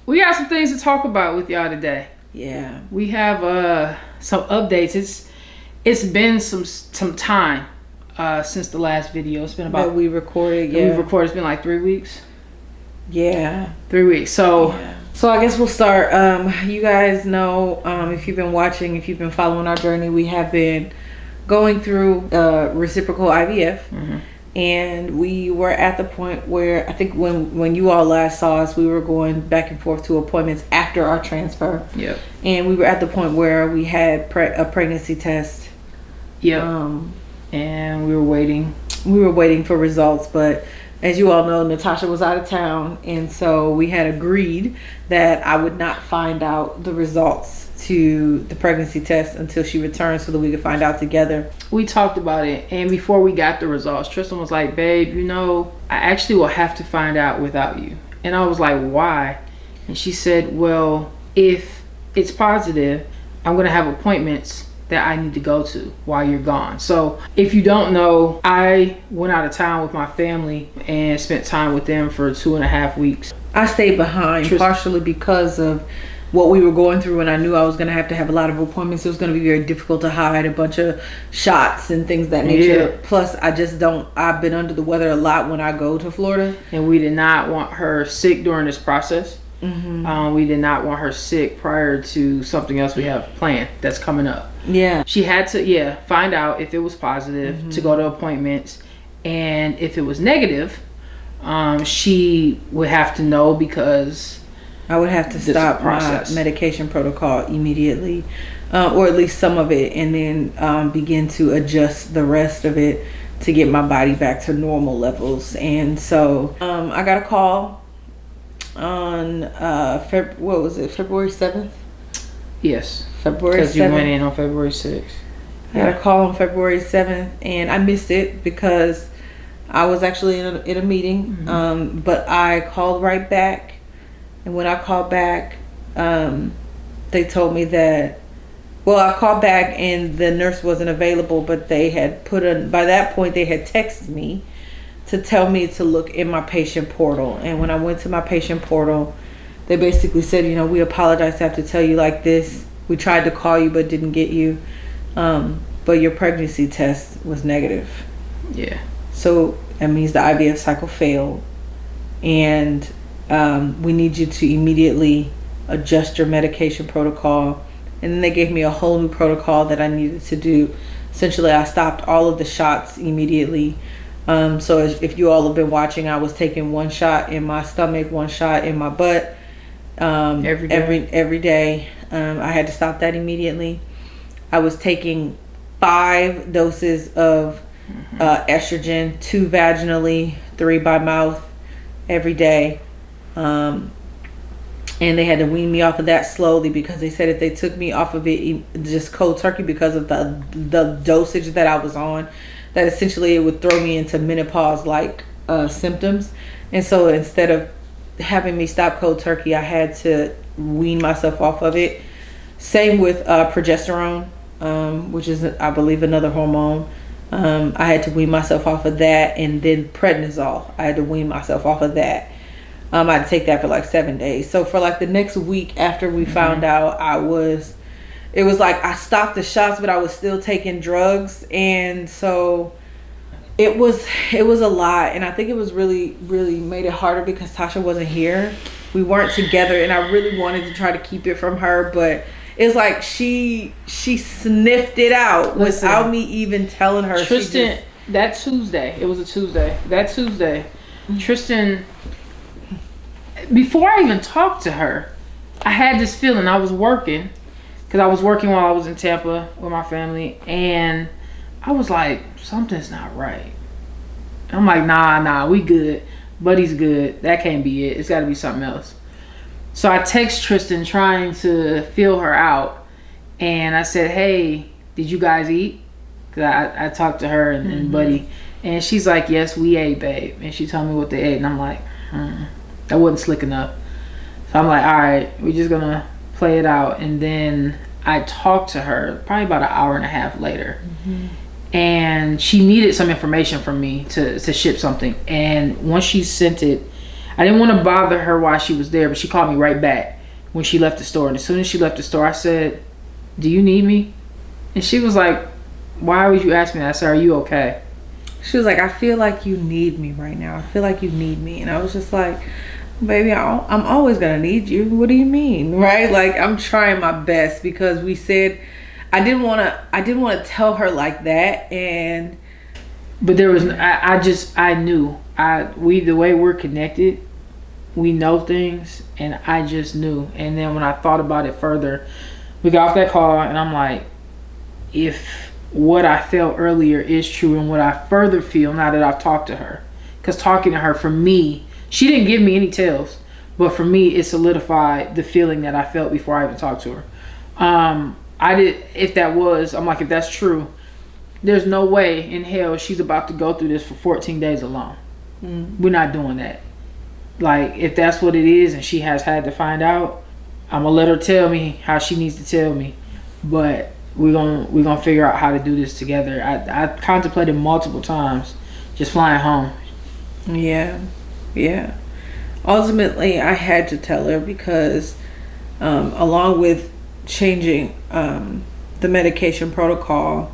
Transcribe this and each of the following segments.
we got some things to talk about with y'all today. Yeah. We have some updates. It's been some time since the last video. It's been about that we recorded. Yeah. We've recorded. It's been like 3 weeks. Yeah. 3 weeks. So. Yeah. So I guess we'll start. You guys know, if you've been watching, if you've been following our journey, we have been going through reciprocal IVF. Mm-hmm. And we were at the point where I think when you all last saw us, we were going back and forth to appointments after our transfer. Yep. And we were at the point where we had a pregnancy test. Yep. And we were waiting. We were waiting for results, but as you all know, Natasha was out of town, and so we had agreed that I would not find out the results to the pregnancy test until she returned so that we could find out together. We talked about it, and before we got the results, Tristan was like, babe, you know, I actually will have to find out without you. And I was like, why? And she said, well, if it's positive, I'm going to have appointments that I need to go to while you're gone. So if you don't know, I went out of town with my family and spent time with them for 2.5 weeks. I stayed behind partially because of what we were going through, and I knew I was going to have a lot of appointments. It was going to be very difficult to hide a bunch of shots and things of that nature. Yeah. Plus, I've been under the weather a lot when I go to Florida. And we did not want her sick during this process. Mm-hmm. We did not want her sick prior to something else we have planned that's coming up. Yeah. She had to, find out if it was positive to go to appointments. And if it was negative, she would have to know because I would have to stop my medication protocol immediately, or at least some of it, and then begin to adjust the rest of it to get my body back to normal levels. And so I got a call on February 7th? Yes. February 7th. Because you went in on February 6th. I got a call on February 7th, and I missed it because I was actually in a meeting. Mm-hmm. But I called right back, and when I called back, they told me that, well, I called back and the nurse wasn't available, but they had by that point they had texted me to tell me to look in my patient portal. And when I went to my patient portal, they basically said, you know, we apologize to have to tell you like this. We tried to call you but didn't get you. But your pregnancy test was negative. Yeah. So that means the IVF cycle failed. And we need you to immediately adjust your medication protocol. And then they gave me a whole new protocol that I needed to do. Essentially, I stopped all of the shots immediately. So if you all have been watching, I was taking 1 shot in my stomach, 1 shot in my butt every day. I had to stop that immediately. I was taking 5 doses of estrogen, 2 vaginally, 3 by mouth every day. And they had to wean me off of that slowly because they said if they took me off of it just cold turkey because of the dosage that I was on, that essentially it would throw me into menopause like symptoms. And so instead of having me stop cold turkey, I had to wean myself off of it. Same with progesterone, which is, I believe, another hormone. I had to wean myself off of that. And then prednisol, I had to wean myself off of that. I had to take that for like 7 days. So for like the next week after we found out, it was like I stopped the shots, but I was still taking drugs. And so it was a lot. And I think it was really, really made it harder because Tasha wasn't here. We weren't together, and I really wanted to try to keep it from her, but it's like she sniffed it out without me even telling her. Tristan, that Tuesday, it was a Tuesday. That Tuesday, Tristan, before I even talked to her, I had this feeling. I was working, because I was working while I was in Tampa with my family, and I was like, something's not right. I'm like, nah, we good. Buddy's good. That can't be it. It's got to be something else. So I text Tristan trying to feel her out, and I said, hey, did you guys eat? Because I talked to her and Buddy, and she's like, yes, we ate, babe. And she told me what they ate, and I'm like, that wasn't slick enough. So I'm like, all right, we're just gonna play it out. And then I talked to her probably about an hour and a half later, and she needed some information from me to ship something. And once she sent it, I didn't want to bother her while she was there, but she called me right back when she left the store. And as soon as she left the store, I said, "Do you need me?" And she was like, "Why would you ask me that?" I said, "Are you okay?" She was like, "I feel like you need me right now. I feel like you need me." And I was just like, "Baby, I'm always gonna need you. What do you mean?" Right? Like, I'm trying my best, because we said I didn't want to tell her like that. And but there was, I knew, the way we're connected, we know things, and I just knew. And then when I thought about it further, we got off that call, and I'm like, if what I felt earlier is true, and what I further feel now that I've talked to her, because talking to her, for me, she didn't give me any tells, but for me, it solidified the feeling that I felt before I even talked to her. I'm like, if that's true, there's no way in hell she's about to go through this for 14 days alone. We're not doing that. Like, if that's what it is and she has had to find out, I'm gonna let her tell me how she needs to tell me, but we're gonna figure out how to do this together. I contemplated multiple times just flying home. Yeah. Ultimately, I had to tell her, because along with changing the medication protocol,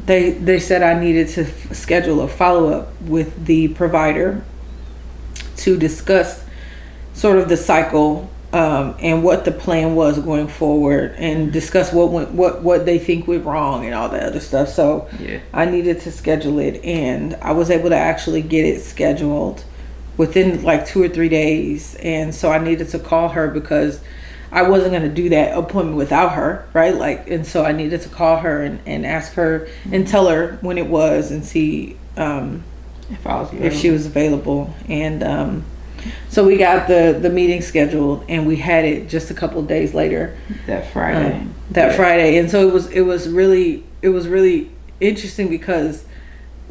they said I needed to schedule a follow-up with the provider to discuss sort of the cycle, and what the plan was going forward, and discuss what they think went wrong and all that other stuff. So yeah. I needed to schedule it, and I was able to actually get it scheduled within like 2 or 3 days. And so I needed to call her, because I wasn't going to do that appointment without her, right? Like, and so I needed to call her and ask her and tell her when it was, and see if she was available. And so we got the meeting scheduled, and we had it just a couple of days later. That Friday. Friday. And so it was really interesting, because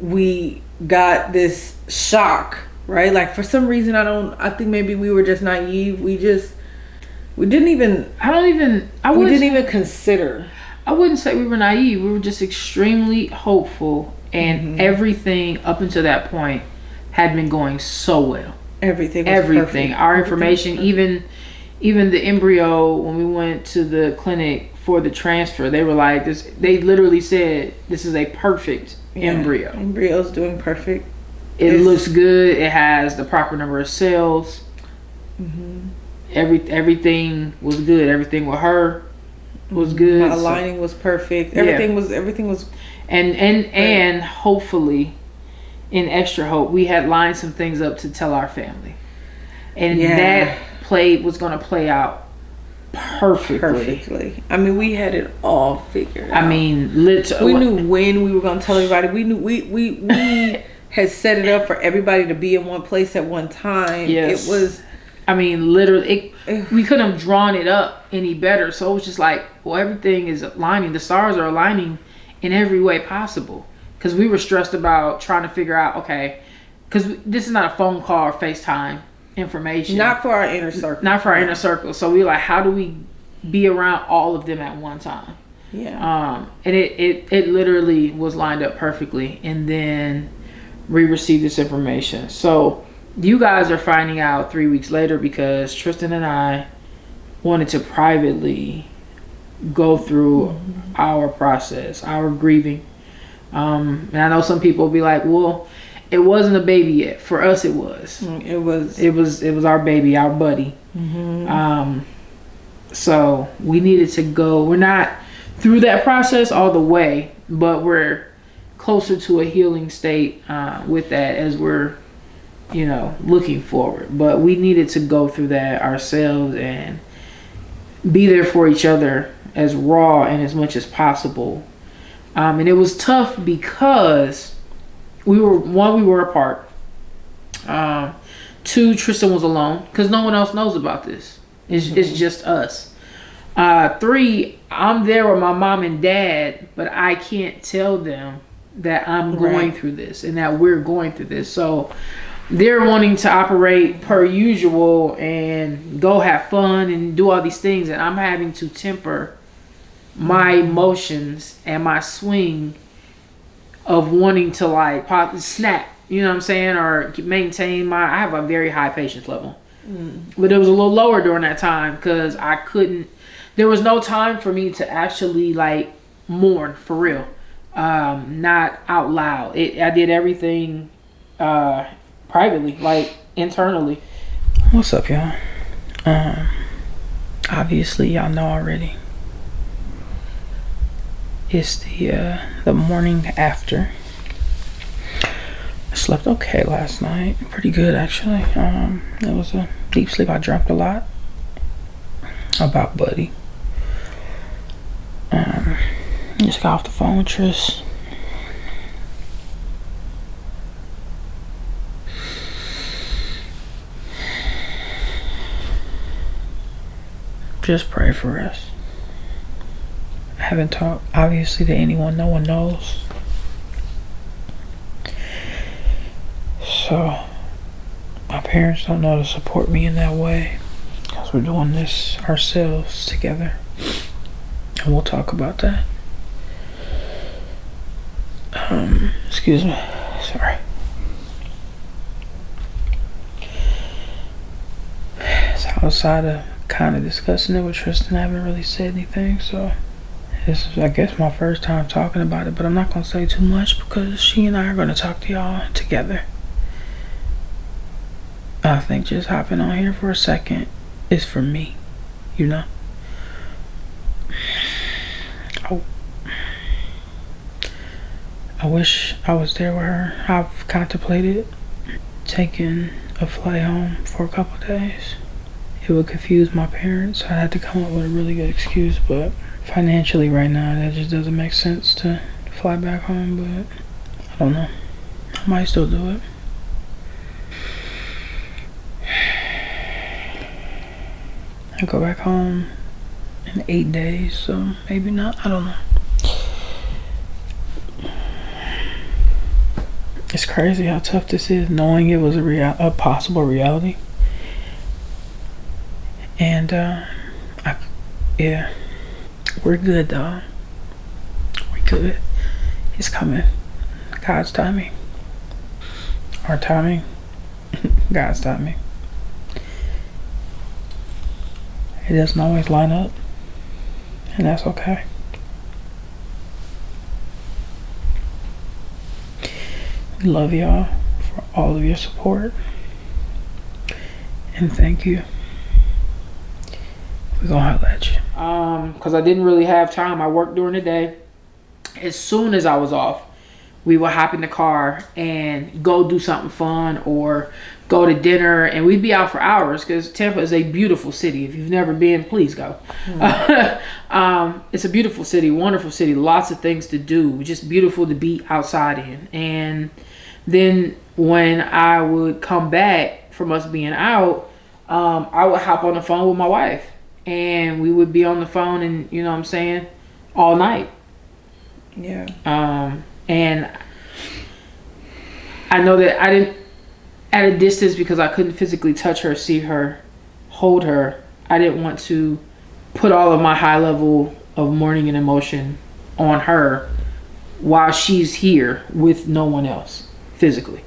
we got this shock, right? Like, for some reason, I think maybe we were just naive. We didn't even consider. I wouldn't say we were naive. We were just extremely hopeful, and everything up until that point had been going so well. Everything. Our information, even the embryo, when we went to the clinic for the transfer, they were like, this. They literally said, "This is a perfect embryo. Embryo's doing perfect. It looks good. It has the proper number of cells. Everything was good. Everything with her was good. My aligning was perfect. Everything was and hopefully, in extra hope, we had lined some things up to tell our family, and that was going to play out perfectly. I mean, we had it all figured out. I mean, we knew when we were going to tell everybody. We knew we had set it up for everybody to be in one place at one time. Yes. It was, I mean, literally, we couldn't have drawn it up any better. So it was just like, well, everything is aligning. The stars are aligning in every way possible. Because we were stressed about trying to figure out, okay, because this is not a phone call or FaceTime information. Not for our inner circle. So we were like, how do we be around all of them at one time? Yeah. And it literally was lined up perfectly. And then we received this information. So you guys are finding out 3 weeks later, because Tristan and I wanted to privately go through our process, our grieving. And I know some people will be like, well, it wasn't a baby yet. For us, it was. It was our baby, our buddy. So we needed to go. We're not through that process all the way, but we're closer to a healing state with that, as we're, looking forward. But we needed to go through that ourselves and be there for each other as raw and as much as possible. And it was tough, because we were apart. 2, Tristan was alone, because no one else knows about this. It's just us. 3, I'm there with my mom and dad, but I can't tell them that I'm going through this and that we're going through this. So they're wanting to operate per usual and go have fun and do all these things, and I'm having to temper my emotions and my swing of wanting to like snap you know what I'm saying, or maintain I have a very high patience level. But it was a little lower during that time because there was no time for me to actually like mourn for real. Not out loud. I did everything privately, like internally. What's up, y'all? Obviously y'all know already. It's the morning after. I slept okay last night. Pretty good, actually. It was a deep sleep. I dreamt a lot about Buddy. Just got off the phone with Tris. Just pray for us. I haven't talked, obviously, to anyone. No one knows. So, my parents don't know to support me in that way because we're doing this ourselves together. And we'll talk about that. Excuse me. Sorry. So outside of kind of discussing it with Tristan, I haven't really said anything. So this is, I guess, my first time talking about it. But I'm not going to say too much because she and I are going to talk to y'all together. I think just hopping on here for a second is for me, you know. I wish I was there with her. I've contemplated taking a flight home for a couple of days. It would confuse my parents. I had to come up with a really good excuse, but financially right now that just doesn't make sense to fly back home. But I don't know. I might still do it. I go back home in 8 days, so maybe not. I don't know. It's crazy how tough this is, knowing it was a possible reality. And yeah, we're good, though. We're good. It's coming. God's timing. Our timing. God's timing. It doesn't always line up, and that's okay. We love y'all for all of your support, and thank you. We're gonna holler at you. Because I didn't really have time. I worked during the day. As soon as I was off, we would hop in the car and go do something fun or go to dinner, and we'd be out for hours because Tampa is a beautiful city. If you've never been, please go. It's a beautiful city, wonderful city, lots of things to do, just beautiful to be outside in. And then when I would come back from us being out, I would hop on the phone with my wife, and we would be on the phone, and you know what I'm saying, all night. Yeah. And I know that I didn't, at a distance, because I couldn't physically touch her, see her, hold her, I didn't want to put all of my high level of mourning and emotion on her while she's here with no one else physically.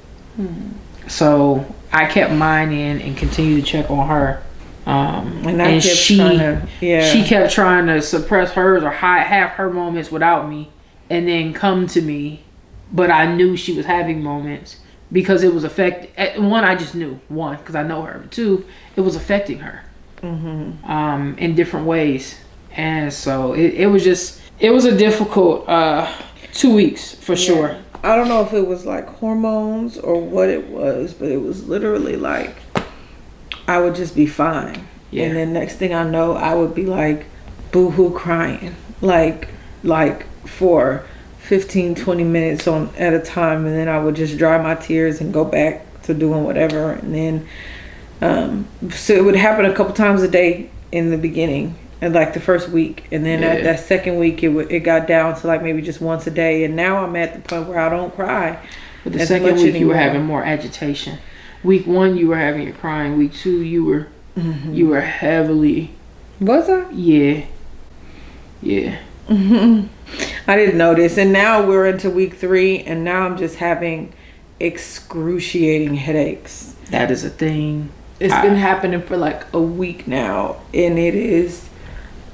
So I kept mine in and continued to check on her. And she kept trying to suppress hers or have her moments without me and then come to me. But I knew she was having moments because it was one, I just knew, one, because I know her, but two, it was affecting her in different ways. And so it was a difficult 2 weeks for sure. I don't know if it was like hormones or what it was, but it was literally like I would just be fine. Yeah. And then next thing I know, I would be like boo-hoo crying like for 15-20 minutes at a time, and then I would just dry my tears and go back to doing whatever. And then so it would happen a couple times a day in the beginning, and like the first week, and then at that second week it got down to like maybe just once a day. And now I'm at the point where I don't cry. But the second week you were having more agitation. Week 1 you were having your crying. Week 2 you were heavily. Was I? Yeah. I didn't notice. And now we're into week 3, and now I'm just having excruciating headaches. That is a thing. It's been happening for like a week now, and it is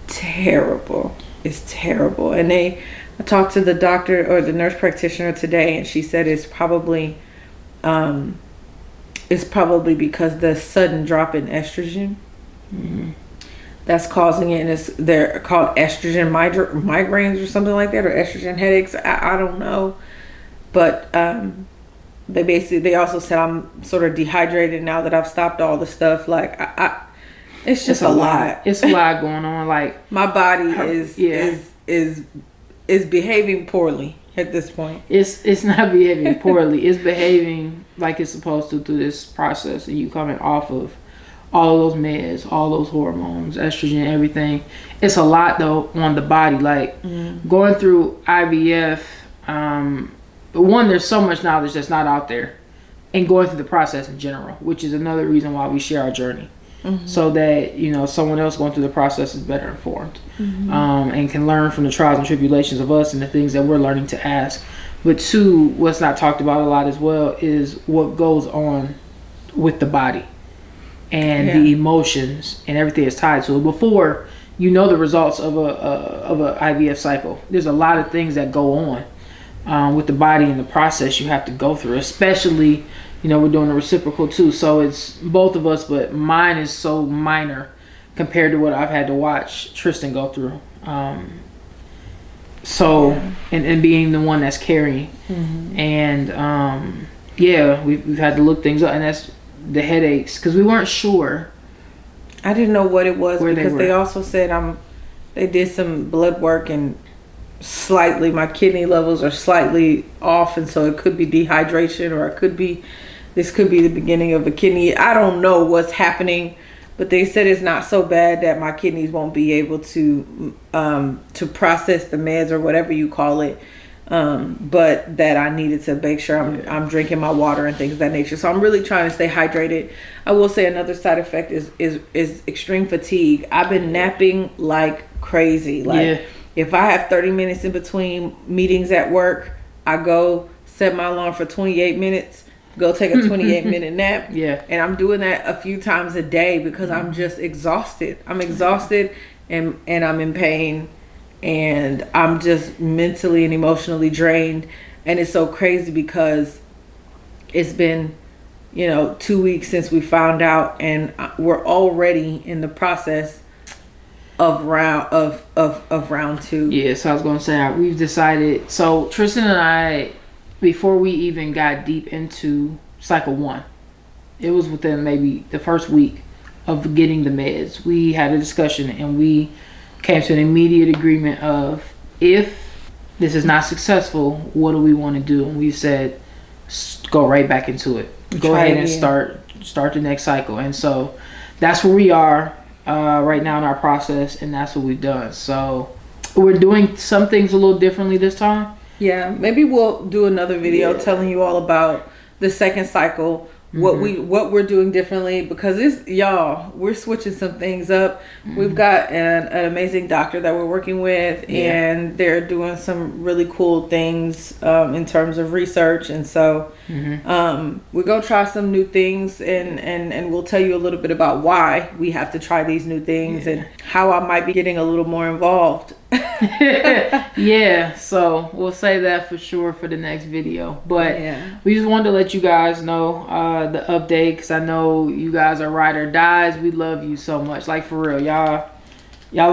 terrible. It's terrible. And I talked to the doctor or the nurse practitioner today, and she said it's probably because the sudden drop in estrogen that's causing it. And they're called estrogen migraines or something like that, or estrogen headaches. I don't know, but they also said I'm sort of dehydrated now that I've stopped all the stuff. Like it's just a lot. It's a lot going on. Like my body is behaving poorly at this point. It's not behaving poorly. It's behaving like it's supposed to through this process, and you coming off of all of those meds, all those hormones, estrogen, everything. It's a lot though on the body. Like going through IVF. One, there's so much knowledge that's not out there, and going through the process in general, which is another reason why we share our journey, so that someone else going through the process is better informed, and can learn from the trials and tribulations of us and the things that we're learning to ask. But two, what's not talked about a lot as well is what goes on with the body and the emotions and everything that's tied to it. Before the results of a IVF cycle, there's a lot of things that go on. With the body and the process you have to go through, especially we're doing a reciprocal too, so it's both of us, but mine is so minor compared to what I've had to watch Tristan go through, and being the one that's carrying, and we've had to look things up, and that's the headaches, because we weren't sure. I didn't know what it was, because they also said they did some blood work, and slightly my kidney levels are slightly off, and so it could be dehydration, or this could be the beginning of a kidney. I don't know what's happening, but they said it's not so bad that my kidneys won't be able to process the meds or whatever you call it, but that I needed to make sure I'm drinking my water and things of that nature. So I'm really trying to stay hydrated. I will say another side effect is extreme fatigue. I've been napping like crazy. If I have 30 minutes in between meetings at work, I go set my alarm for 28 minutes, go take a 28-minute nap. And I'm doing that a few times a day because I'm just exhausted. I'm exhausted and I'm in pain, and I'm just mentally and emotionally drained. And it's so crazy because it's been 2 weeks since we found out, and we're already in the process of round 2. So I was gonna say, we've decided. So Tristan and I, before we even got deep into cycle 1, it was within maybe the first week of getting the meds, we had a discussion, and we came to an immediate agreement of, if this is not successful, what do we want to do? And we said, go right back into it. Go ahead and start the next cycle. And so that's where we are right now in our process, and that's what we've done. So we're doing some things a little differently this time. Maybe we'll do another video telling you all about the second cycle, what we're doing differently, because we're switching some things up. We've got an amazing doctor that we're working with, and they're doing some really cool things in terms of research, and so we're gonna try some new things, and we'll tell you a little bit about why we have to try these new things, and how I might be getting a little more involved. So we'll say that for sure for the next video, but we just wanted to let you guys know the update, because I know you guys are ride or dies. We love you so much, like for real. Y'all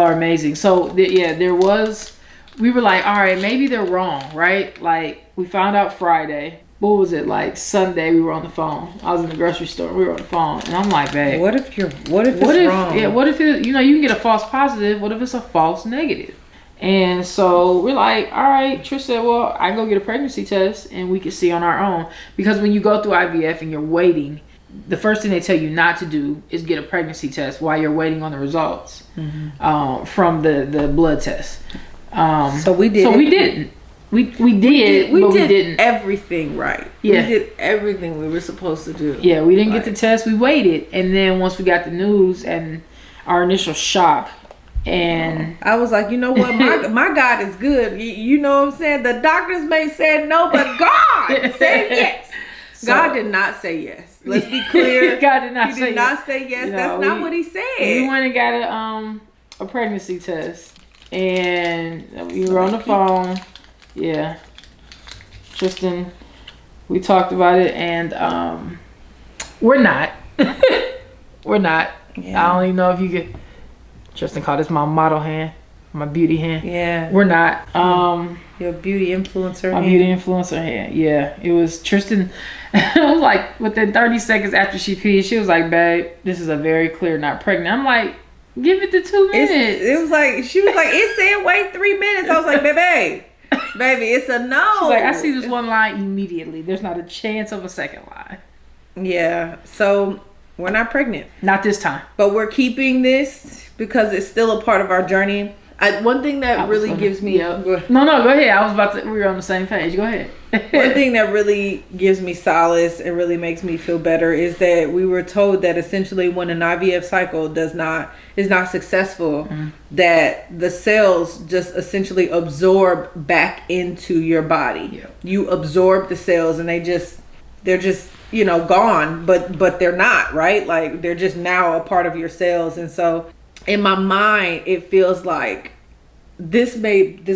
are amazing. So we were like, all right, maybe they're wrong, right? Like, we found out Friday. What was it, like Sunday? We were on the phone. I was in the grocery store. We were on the phone, and I'm like, babe, what if it's wrong? Yeah, what if it, you can get a false positive? What if it's a false negative? And so we're like, all right. Trish said, well, I can go get a pregnancy test, and we can see on our own. Because when you go through IVF and you're waiting, the first thing they tell you not to do is get a pregnancy test while you're waiting on the results from the blood test. So we didn't. We did everything right. We did everything we were supposed to do. Yeah, we didn't get the test. We waited, and then once we got the news and our initial shock, and I was like, you know what, my God is good. You know what I'm saying? The doctors may say no, but God said yes. God did not say yes. Let's be clear. God did not he say did not say yes. You know, That's not what he said. We went and got a pregnancy test, and we were on the phone. Yeah, Tristan, we talked about it, and we're not. We're not. Yeah. I don't even know if you could. Tristan called this my model hand, my beauty hand. Yeah. We're not. Your beauty influencer hand. My beauty influencer hand. Yeah. It was Tristan. It was like within 30 seconds after she peed, she was like, "Babe, this is a very clear not pregnant." I'm like, "Give it the 2 minutes." It was like, she was like, "It said wait 3 minutes." I was like, "Baby, it's a no." She's like, "I see this one line immediately. There's not a chance of a second line." Yeah. So we're not pregnant. Not this time. But we're keeping this because it's still a part of our journey. One thing that really gives me... No, go ahead. I was about to... We were on the same page. Go ahead. One thing that really gives me solace and really makes me feel better is that we were told that essentially when an IVF cycle is not successful, that the cells just essentially absorb back into your body. Yeah. You absorb the cells and they're just gone, but they're not, right? Like they're just now a part of your cells. And so in my mind, it feels like this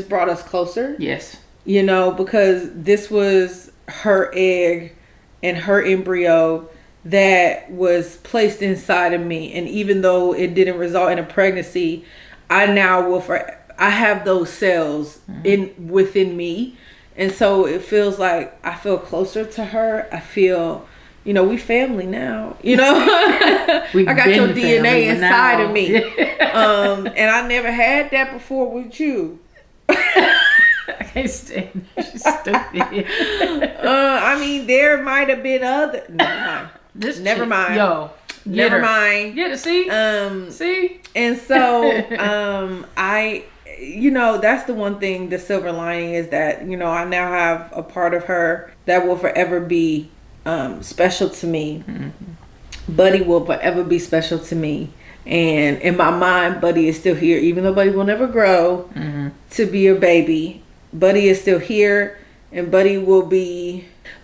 brought us closer. Yes. Because this was her egg and her embryo that was placed inside of me. And even though it didn't result in a pregnancy, I have those cells within me. And so it feels like I feel closer to her. I feel, we family now, I got your DNA inside of me. And I never had that before with you. I can't stand it. She's stupid. I mean, there might have been other. Never mind. Yo. Never mind. Yeah, see? See? And so, that's the one thing, the silver lining is that, I now have a part of her that will forever be special to me. Mm-hmm. Buddy will forever be special to me. And in my mind, Buddy is still here, even though Buddy will never grow to be a baby. Buddy is still here, and Buddy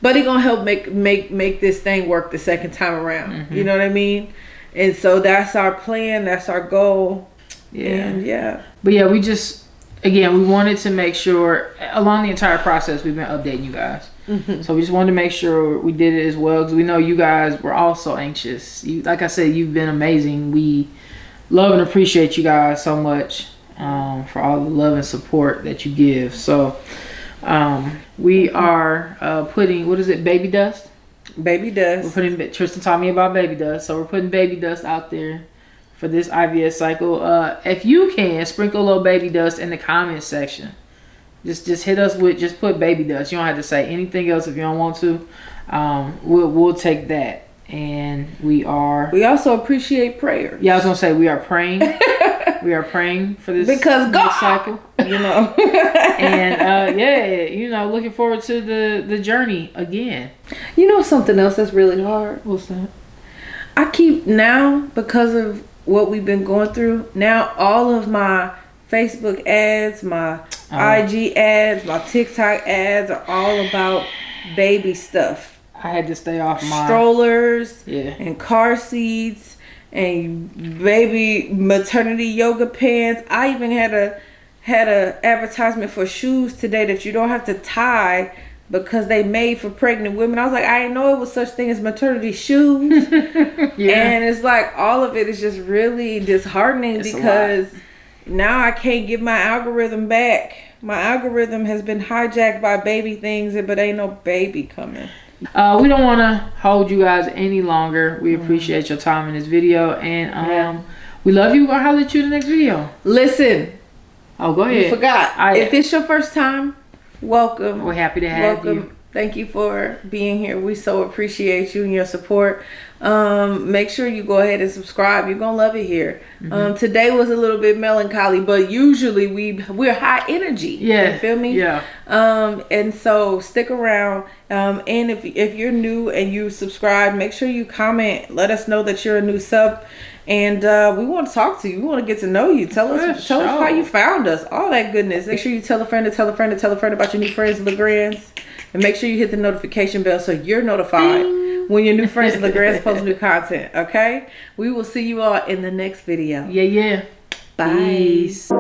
gonna help make this thing work the second time around. Mm-hmm. You know what I mean? And so that's our plan. That's our goal. Yeah. But yeah, we wanted to make sure along the entire process we've been updating you guys. Mm-hmm. So we just wanted to make sure we did it as well because we know you guys were also anxious. Like I said, you've been amazing. We love and appreciate you guys so much for all the love and support that you give. So we are putting, what is it, baby dust? Baby dust. Tristan taught me about baby dust. So we're putting baby dust out there for this IVF cycle. If you can, sprinkle a little baby dust in the comment section. Just hit us with, just put baby dust. You don't have to say anything else if you don't want to. We'll take that. And we also appreciate prayer. Yeah, I was gonna say we are praying. We are praying for this because God cycle. And looking forward to the journey again. Something else that's really hard. What's that? I keep now, because of what we've been going through, now all of my Facebook ads, my IG ads, my TikTok ads are all about baby stuff. I had to stay off my strollers and car seats and baby maternity yoga pants. I even had a advertisement for shoes today that you don't have to tie because they made for pregnant women. I was like, I didn't know it was such thing as maternity shoes. And it's like all of it is just really disheartening because now I can't get my algorithm back. My algorithm has been hijacked by baby things, but ain't no baby coming. We don't want to hold you guys any longer. We appreciate your time in this video, and we love you. We're gonna holler at you in the next video. Listen. Oh, go ahead. You forgot. If it's your first time, welcome. We're happy to have you. Thank you for being here. We so appreciate you and your support. Make sure you go ahead and subscribe. You're gonna love it here. Today was a little bit melancholy, but usually we're high energy. Yeah. You feel me? Yeah. And so stick around. And if you're new and you subscribe, make sure you comment. Let us know that you're a new sub. And we want to talk to you. We want to get to know you. Tell us how you found us. All that goodness. Make sure you tell a friend to tell a friend to tell a friend about your new friends, Lagrandes. And make sure you hit the notification bell so you're notified when your new friends Lagrande post new content. Okay? We will see you all in the next video. Yeah. Bye. Peace.